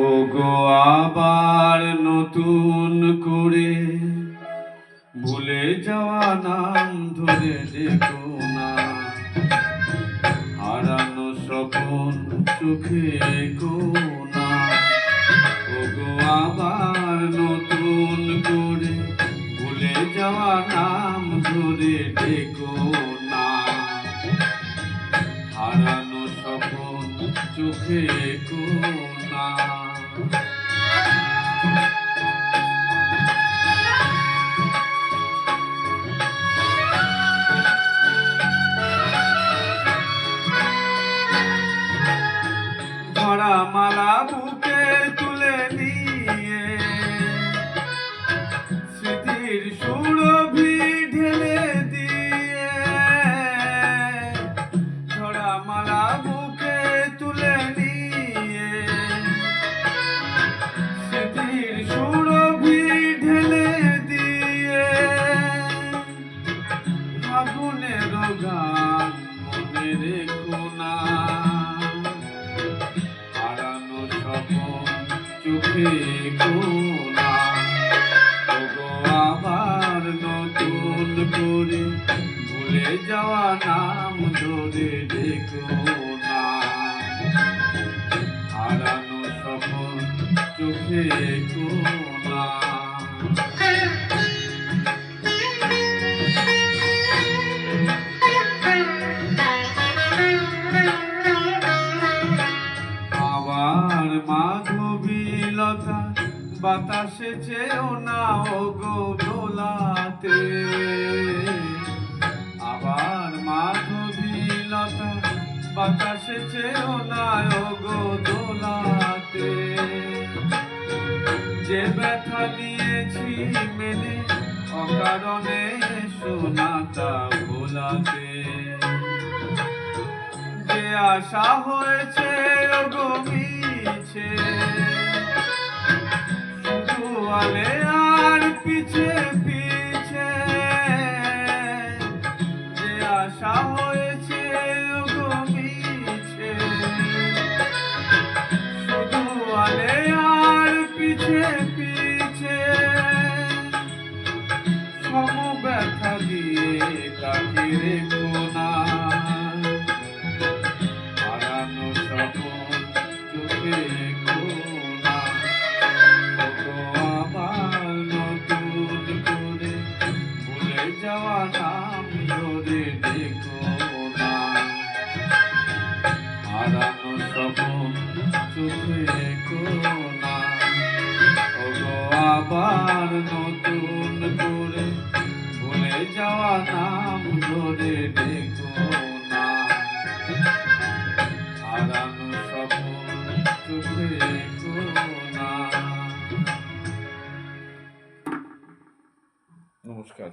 ওগো আবার নতুন করে ভুলে যাওয়া নাম ধরে দেখো না, হারানো স্বপন চোখে কোনা। ওগো আবার নতুন করে ভুলে যাওয়া নাম ধরে দেখো না, হারানো স্বপন চোখে কোনা। ধরা মালা বুকে তুলে নিয়ে স্মৃতির সুরভি ঢেলে দিয়ে, ধরা মালা বুকে তুলে নিয়ে স্মৃতির সুরভি ঢেলে দিয়ে, ফাগুনের গান মনে রেখো না, চোখে কোনা। ওগো আবার নতুন করে ভুলে যাওয়া নাম ধরে দেখো না, হারানো স্বপন চোখে কোনা। আবার মাধবীলতা বাতাসে চেয়েও না ওগো দোলাতে, আবার মাধবীলতা বাতাসে চেয়েও না ওগো দোলাতে। যে ব্যথা নিয়েছি মেনে অকারণে সোনাটা ভোলাতে, যে আশা হয়েছে ওগো মিছে, শুধু আলে আর পিছে পিছে, যে আশা হয়েছে ওগো মিছে, শুধু আলে আর পিছে পিছে, সম ব্যথা দিয়ে তাকে রেখো না, হারানো স্বপন চোখে কোনা। ওগো আবার নতুন করে ভুলে যাওয়া নাম ধরে দেখো না, হারানো স্বপন চোখে কোনা। ওগো আবার নতুন করে ভুলে যাওয়া নাম ধরে দেখো না, হারানো স্বপন চোখে কোনা। নমস্কার।